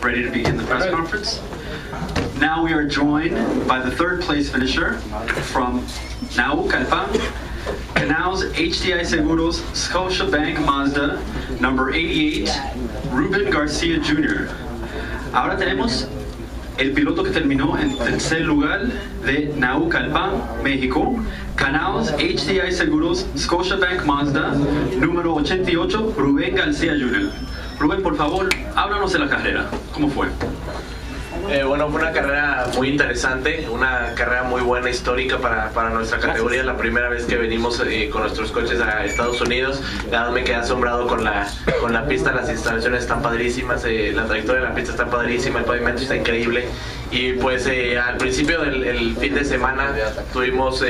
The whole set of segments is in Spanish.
ready to begin the press conference. Now we are joined by the third place finisher from Naucalpan, Canals HDI Seguros Scotiabank Mazda, number 88, Ruben Garcia Jr. Ahora tenemos el piloto que terminó en tercer lugar de Naucalpan, México, Canals HDI Seguros Scotiabank Mazda, número 88, Ruben Garcia Jr. Ruben, por favor, háblanos de la carrera. ¿Cómo fue? Bueno, fue una carrera muy interesante, una carrera muy buena, histórica para nuestra categoría. La primera vez que venimos con nuestros coches a Estados Unidos, me quedé asombrado con la pista. Las instalaciones están padrísimas, la trayectoria de la pista está padrísima, el pavimento está increíble. Y pues al principio del fin de semana tuvimos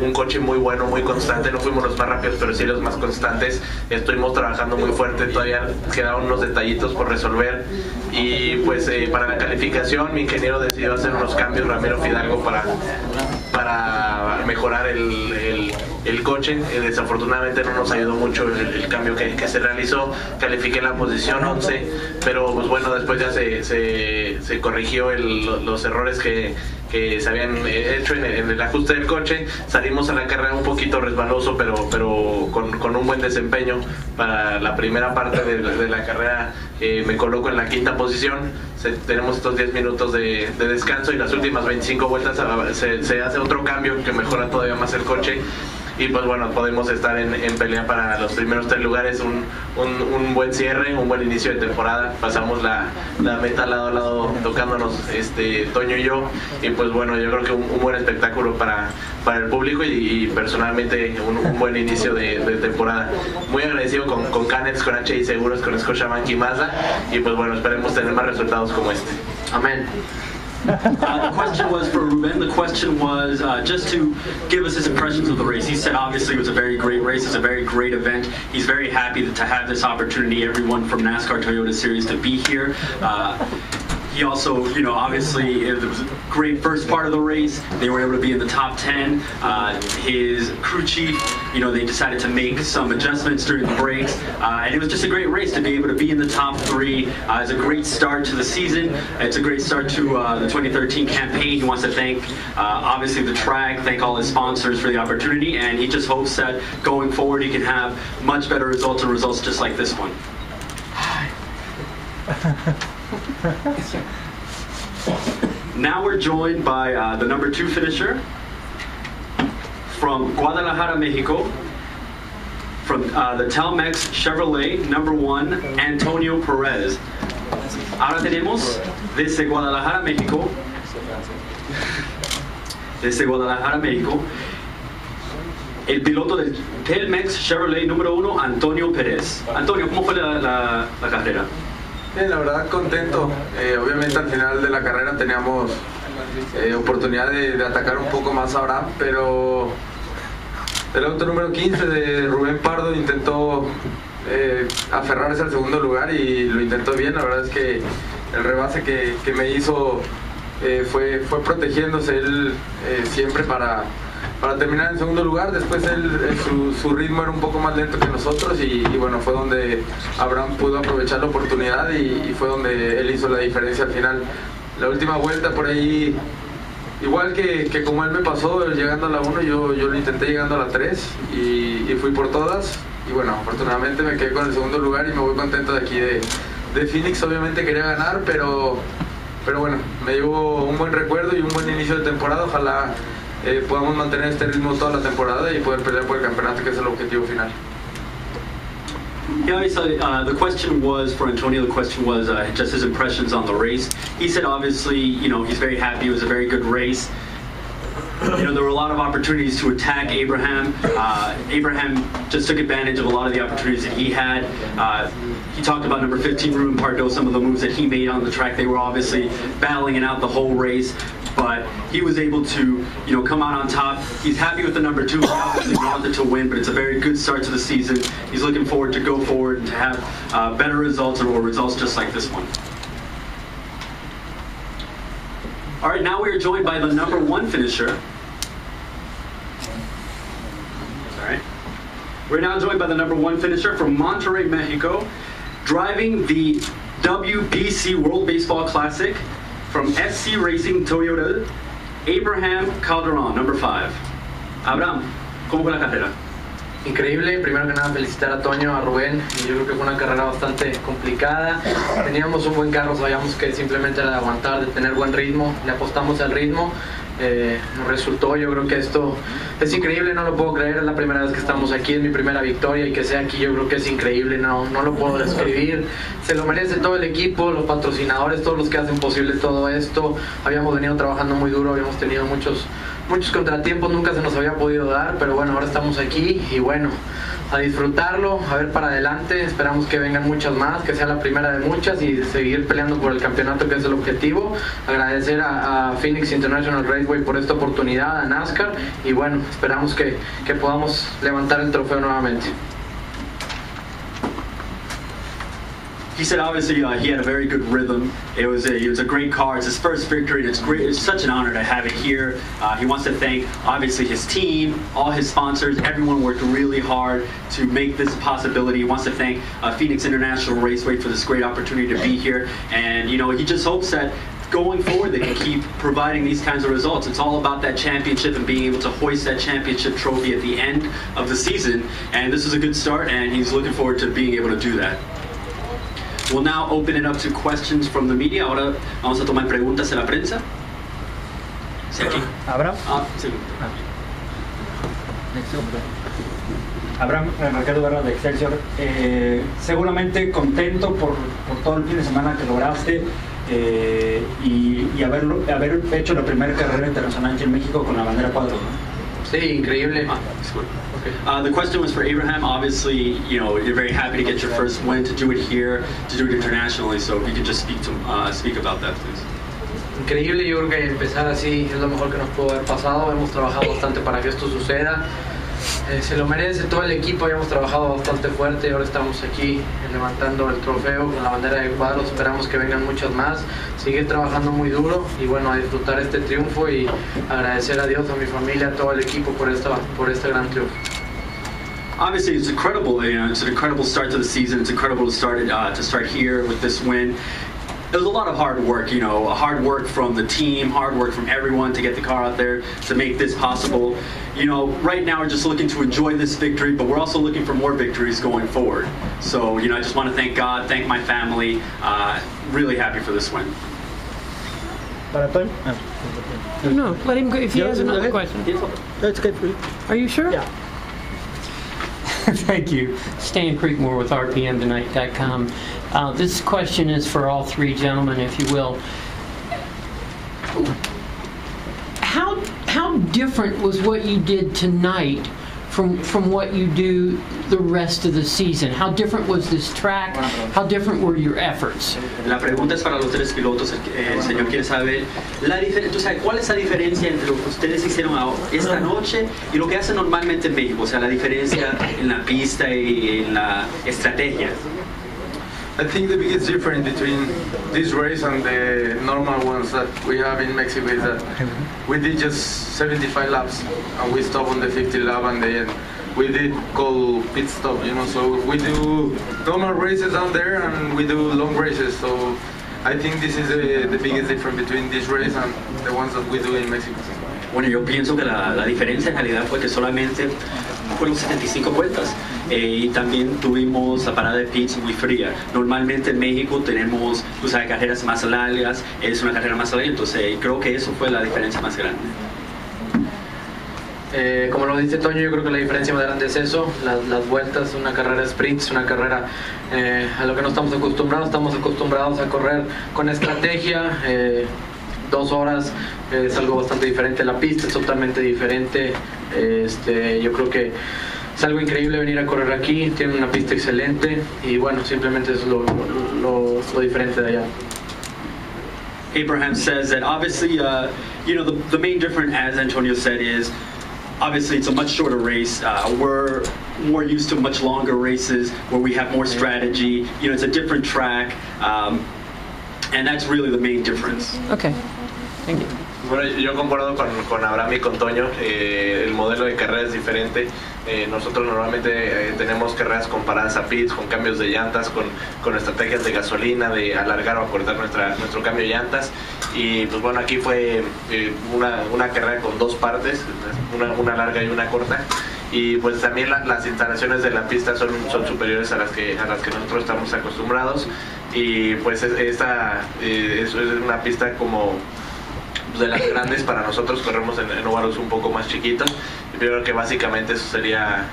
un coche muy bueno, muy constante. No fuimos los más rápidos, pero sí los más constantes. Estuvimos trabajando muy fuerte, todavía quedaban unos detallitos por resolver. Y pues para la calificación mi ingeniero decidió hacer unos cambios, Ramiro Fidalgo, para mejorar el coche. Desafortunadamente no nos ayudó mucho el cambio que se realizó. Califiqué en la posición 11, pero pues bueno, después ya se corrigió los errores que se habían hecho en el ajuste del coche. Salimos a la carrera un poquito resbaloso, pero con un buen desempeño. Para la primera parte de la carrera me coloco en la quinta posición. Tenemos estos 10 minutos de descanso y las últimas 25 vueltas se hace otro cambio que mejora todavía más el coche. Y pues bueno, podemos estar en pelea para los primeros 3 lugares, un buen cierre, un buen inicio de temporada. Pasamos la meta lado a lado tocándonos Toño y yo, y pues bueno, yo creo que un buen espectáculo para el público y personalmente un buen inicio de temporada. Muy agradecido con Canels, con HDI Seguros, con Scotiabank y Mazda, y pues bueno, esperemos tener más resultados como este. Amén. The question was for Ruben. The question was just to give us his impressions of the race. He said obviously it was a very great race. It's a very great event. He's very happy to have this opportunity, everyone from NASCAR Toyota Series, to be here. He also, obviously it was a great first part of the race. They were able to be in the top 10. His crew chief, they decided to make some adjustments during the breaks. And it was just a great race to be able to be in the top 3. It's a great start to the season. It's a great start to the 2013 campaign. He wants to thank, obviously, the track, thank all his sponsors for the opportunity. And he just hopes that going forward he can have much better results and results just like this one. Now we're joined by the number 2 finisher from Guadalajara, Mexico, from the Telmex Chevrolet, number 1, Antonio Perez. Ahora tenemos desde Guadalajara, México, el piloto del Telmex Chevrolet número 1, Antonio Perez. Antonio, ¿cómo fue la carrera? Bien, la verdad contento. Obviamente al final de la carrera teníamos oportunidad de atacar un poco más a Abraham, pero el auto número 15 de Rubén Pardo intentó aferrarse al segundo lugar y lo intentó bien. La verdad es que el rebase que me hizo fue protegiéndose él siempre para terminar en segundo lugar. Después su ritmo era un poco más lento que nosotros y bueno, fue donde Abraham pudo aprovechar la oportunidad y fue donde él hizo la diferencia al final. La última vuelta por ahí, igual que como él me pasó, llegando a la 1, yo lo intenté llegando a la 3 y fui por todas. Y bueno, afortunadamente me quedé con el segundo lugar y me voy contento de aquí de Phoenix. Obviamente quería ganar, pero bueno, me llevo un buen recuerdo y un buen inicio de temporada. Ojalá podamos mantener este ritmo toda la temporada y poder pelear por el campeonato, que es el objetivo final. Yeah, obviously, the question was for Antonio. The question was just his impressions on the race. He said, obviously, he's very happy. It was a very good race. There were a lot of opportunities to attack Abraham. Abraham just took advantage of a lot of the opportunities that he had. He talked about number 15, Ruben Pardo, some of the moves that he made on the track. They were obviously battling it out the whole race, but he was able to, come out on top. He's happy with the number 2. He obviously wanted to win, but it's a very good start to the season. He's looking forward to go forward and to have better results or results just like this one. All right, now we are joined by the number 1 finisher. All right. We're now joined by the number 1 finisher from Monterrey, Mexico, driving the WBC World Baseball Classic from SC Racing Toyota, Abraham Calderon, number 5. Abraham, ¿cómo fue la carrera? Increíble, primero que nada felicitar a Toño, a Ruben. Yo creo que fue una carrera bastante complicada. Teníamos un buen carro, sabíamos que simplemente era de aguantar, de tener buen ritmo, le apostamos al ritmo. Nos resultó, yo creo que esto es increíble, no lo puedo creer, es la primera vez que estamos aquí, es mi primera victoria y que sea aquí yo creo que es increíble, no lo puedo describir, se lo merece todo el equipo, los patrocinadores, todos los que hacen posible todo esto. Habíamos venido trabajando muy duro, habíamos tenido muchos contratiempos, nunca se nos había podido dar, pero bueno, ahora estamos aquí y bueno, a disfrutarlo, a ver para adelante, esperamos que vengan muchas más, que sea la primera de muchas y seguir peleando por el campeonato, que es el objetivo. Agradecer a Phoenix Int'l Raceway por esta oportunidad, a NASCAR, y bueno, esperamos que podamos levantar el trofeo nuevamente. He said obviously he had a very good rhythm. It was a great car. It's his first victory, and it's great. It's such an honor to have it here. He wants to thank obviously his team, all his sponsors. Everyone worked really hard to make this a possibility. He wants to thank Phoenix International Raceway for this great opportunity to be here. And he just hopes that going forward they can keep providing these kinds of results. It's all about that championship and being able to hoist that championship trophy at the end of the season. And this is a good start, and he's looking forward to being able to do that. We'll now open it up to questions from the media. Ahora vamos a tomar preguntas de la prensa. Sí, aquí. Abraham. Sí. Abraham, Ricardo Guerra de Excelsior. Seguramente contento por todo el fin de semana que lograste y haber hecho la primera carrera internacional aquí en México con la bandera cuadro, ¿no? Sí, increíble. The question was for Abraham. Obviously, you're very happy to get your first win, to do it here, to do it internationally. So if you could just speak about that, please. Increíble, yo creo que empezar así es lo mejor que nos pudo haber pasado. Hemos trabajado bastante para que esto suceda. Se lo merece todo el equipo, habíamos trabajado bastante fuerte y ahora estamos aquí levantando el trofeo con la bandera de cuadros. Esperamos que vengan muchas más, seguir trabajando muy duro y bueno, a disfrutar este triunfo y agradecer a Dios, a mi familia, a todo el equipo por este gran triunfo. Obviously, it's incredible. It's an incredible start to the season. It's incredible to start here with this win. It was a lot of hard work, hard work from the team, hard work from everyone to get the car out there to make this possible. Right now we're just looking to enjoy this victory, but we're also looking for more victories going forward. So, I just want to thank God, thank my family. Really happy for this win. Para Toño? No, let him go if he has another question. That's good for you. Are you sure? Yeah. Thank you. Stan Creekmore with RPMtonight.com. This question is for all three gentlemen, if you will. How different was what you did tonight from what you do the rest of the season? How different was this track? How different were your efforts? La pregunta es para los tres pilotos. El señor quiere saber cuál es la diferencia entre lo que ustedes hicieron esta noche y lo que hacen normalmente en México. O sea, la diferencia en la pista y en la estrategia. I think the biggest difference between this race and the normal ones that we have in Mexico is that we did just 75 laps and we stopped on the 50 lap and then we did call pit stop, so we do normal races down there and we do long races, so I think this is the biggest difference between this race and the ones that we do in Mexico. Bueno, yo pienso que la diferencia en realidad fue que solamente fueron 75 vueltas y también tuvimos la parada de pits muy fría. Normalmente en México tenemos carreras más largas, es una carrera más larga, entonces creo que eso fue la diferencia más grande. Como lo dice Toño, yo creo que la diferencia más grande es eso, las vueltas, una carrera sprint, una carrera a lo que no estamos acostumbrados a correr con estrategia. 2 horas es algo bastante diferente, la pista es totalmente diferente. Yo creo que es algo increíble venir a correr aquí, tiene una pista excelente y bueno, simplemente es lo diferente de allá. Abraham says that obviously, the main difference, as Antonio said, is obviously it's a much shorter race. We're more used to much longer races where we have more strategy. It's a different track. And that's really the main difference. Okay, thank you. Bueno, yo concuerdo con Abraham y con Toño. El modelo de carrera es diferente. Nosotros normalmente tenemos carreras con paradas a pits, con cambios de llantas, con estrategias de gasolina, de alargar o acortar nuestro cambio de llantas. Y pues bueno, aquí fue una carrera con dos partes, una larga y una corta. Y pues también las instalaciones de la pista son superiores a las que nosotros estamos acostumbrados. Y pues esta es una pista como de las grandes para nosotros, corremos en óvalos un poco más chiquitos, y yo creo que básicamente eso sería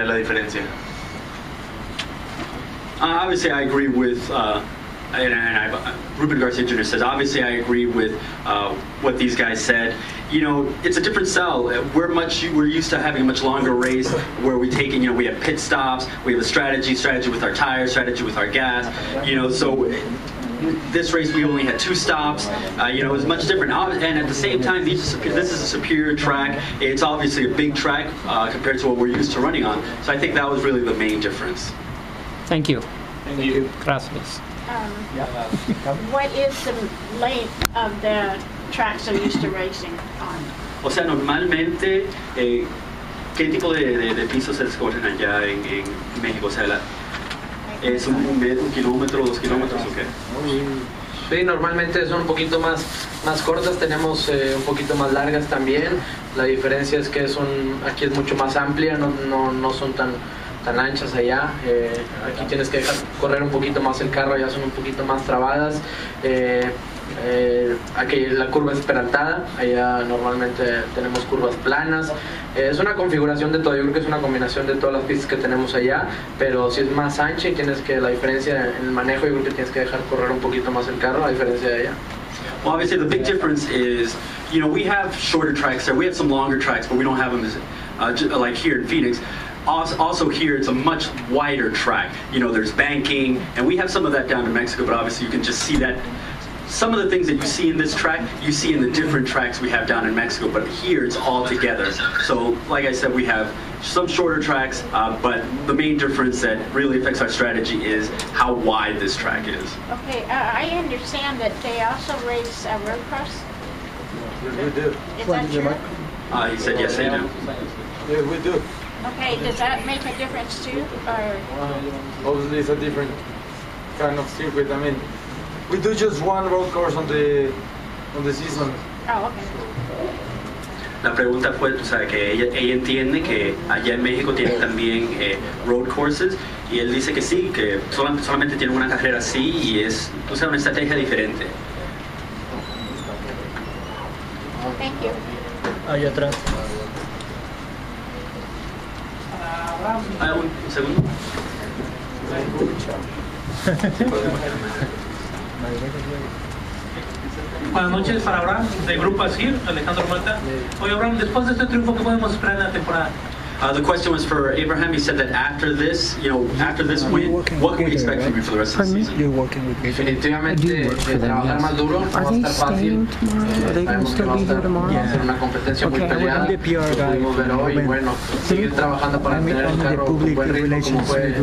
la diferencia. Obviously, I agree with, Ruben Garcia Jr. says, obviously I agree with what these guys said. You know, it's a different style. We're used to having a much longer race where we take, we have pit stops, we have a strategy with our tires, strategy with our gas, so this race we only had 2 stops. It was much different, and at the same time, this is a superior track. It's obviously a big track compared to what we're used to running on. So I think that was really the main difference. Thank you. Thank you. Gracias. What is the length of the tracks they're used to racing on? O sea, normalmente, ¿qué tipo de pisos se escogen allá en México? O sea, ¿es un kilómetro, 2 kilómetros o qué? Sí, normalmente son un poquito más cortas, tenemos un poquito más largas también. La diferencia es que aquí es mucho más amplia, no son tan anchas allá. Aquí tienes que dejar correr un poquito más el carro, allá son un poquito más trabadas. Aquí la curva es peraltada, allá normalmente tenemos curvas planas. Es una configuración de todo, yo creo que es una combinación de todas las pistas que tenemos allá, pero si es más ancha y la diferencia en el manejo, yo creo que tienes que dejar correr un poquito más el carro, a diferencia de allá. Well, obviously the big difference is, we have shorter tracks there, we have some longer tracks, but we don't have them like here in Phoenix. Also here, it's a much wider track. There's banking, and we have some of that down in Mexico, but obviously you can just see that. Some of the things that you see in this track, you see in the different tracks we have down in Mexico, but here it's all together. So, like I said, we have some shorter tracks, but the main difference that really affects our strategy is how wide this track is. Okay, I understand that they also race road cross. We do. Is that true? He said yes, they do. Yeah, we do. Okay, does that make a difference too, or? Obviously, it's a different kind of circuit. I mean, we do just one road course on the season. Oh, okay. La pregunta fue, o sea, que ella entiende que allá en México tienen también road courses, y él dice que sí, que solamente tienen una carrera así y es, una estrategia diferente. Thank you. Allá atrás. Un segundo. Buenas noches para Abraham, del grupo Asir, Alejandro Mata. Oye, Abraham, después de este triunfo, ¿qué podemos esperar en la temporada? The question was for Abraham. He said that after this win, what can we expect from you for the rest of the season? You're working with me. Definitivamente trabajar más duro, no va a estar fácil. Sabemos que va a ser una competencia muy peleada. Lo pudimos ver hoy, bueno, seguir trabajando para tener el carro con buen ritmo como fue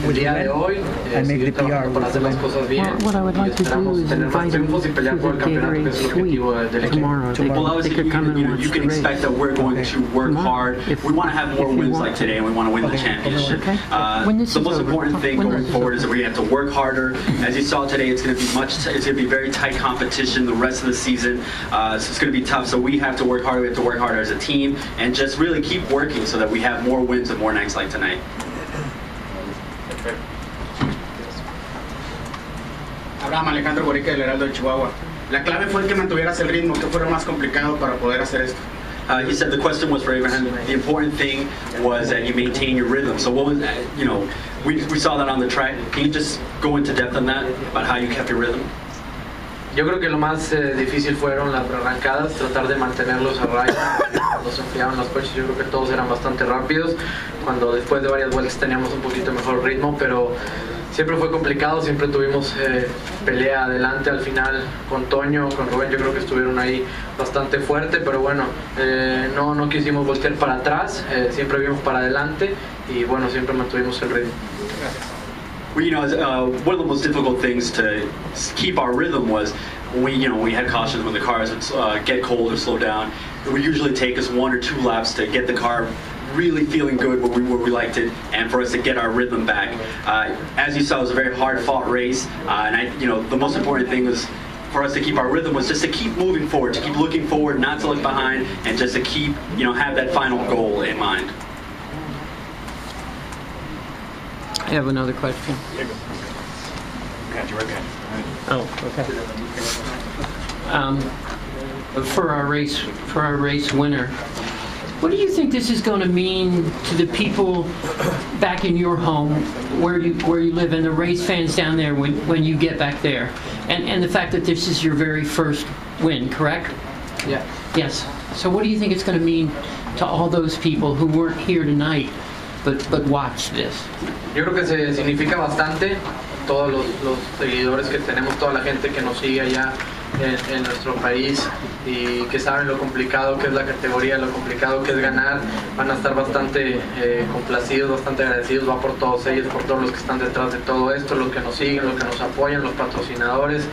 el día de hoy, seguir trabajando para hacer las cosas bien y esperamos tener más triunfos y pelear por el campeonato, que es el objetivo del equipo. Well, obviously, you can expect that we're going to work hard. We want to have more wins like today, and we want to win the championship. The most important thing going forward is that we have to work harder. As you saw today, it's going to be very tight competition the rest of the season. So it's going to be tough. So we have to work harder. We have to work harder as a team, and just really keep working so that we have more wins and more nights like tonight. Abraham, Alejandro Borica del Heraldo de Chihuahua. La clave fue el que mantuvieras el ritmo. ¿Qué fue lo más complicado para poder hacer esto? He said the question was for Abraham. The important thing was that you maintain your rhythm. So what was, we saw that on the track. Can you just go into depth on that, about how you kept your rhythm? Yo creo que lo más difícil fueron las arrancadas, tratar de mantenerlos a raya. Cuando se enfriaban los coches, yo creo que todos eran bastante rápidos. Cuando después de varias vueltas teníamos un poquito mejor ritmo, pero siempre fue complicado, siempre tuvimos pelea adelante al final con Toño, con Ruben, yo creo que estuvieron ahí bastante fuerte, pero bueno, no quisimos voltear para atrás, siempre vimos para adelante y bueno, siempre mantuvimos el ritmo. Gracias. Well, one of the most difficult things to keep our rhythm was we had cautions when the cars would get cold or slow down. It would usually take us 1 or 2 laps to get the car really feeling good where we liked it, and for us to get our rhythm back. As you saw, it was a very hard-fought race, and the most important thing was for us to keep our rhythm was just to keep moving forward, to keep looking forward, not to look behind, and just to keep have that final goal in mind. I have another question. Oh, okay. For our race winner, what do you think this is going to mean to the people back in your home, where you live, and the race fans down there when you get back there, and the fact that this is your very first win, correct? Yeah. Yes. So what do you think it's going to mean to all those people who weren't here tonight but watched this? Yo creo que se significa bastante. Todos los seguidores que tenemos, toda la gente que nos sigue allá en nuestro país y que saben lo complicado que es la categoría, lo complicado que es ganar, van a estar bastante complacidos, bastante agradecidos. Va por todos ellos, por todos los que están detrás de todo esto, los que nos siguen, los que nos apoyan, los patrocinadores,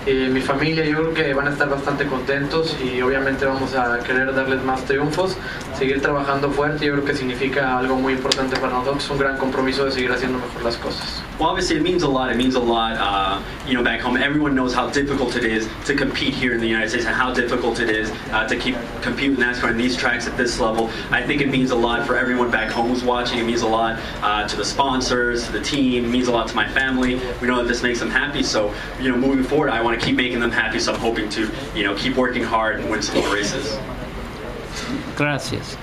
mi familia. Yo creo que van a estar bastante contentos y obviamente vamos a querer darles más triunfos, seguir trabajando fuerte. Yo creo que significa algo muy importante para nosotros, un gran compromiso de seguir haciendo mejor las cosas. Well, obviously it means a lot. It means a lot, back home. Everyone knows how difficult it is to compete here in the United States and how difficult it is to compete with NASCAR in these tracks at this level. I think it means a lot for everyone back home who's watching. It means a lot to the sponsors, to the team. It means a lot to my family. We know that this makes them happy. So, moving forward, I want to keep making them happy. So I'm hoping to, keep working hard and win some more races. Gracias.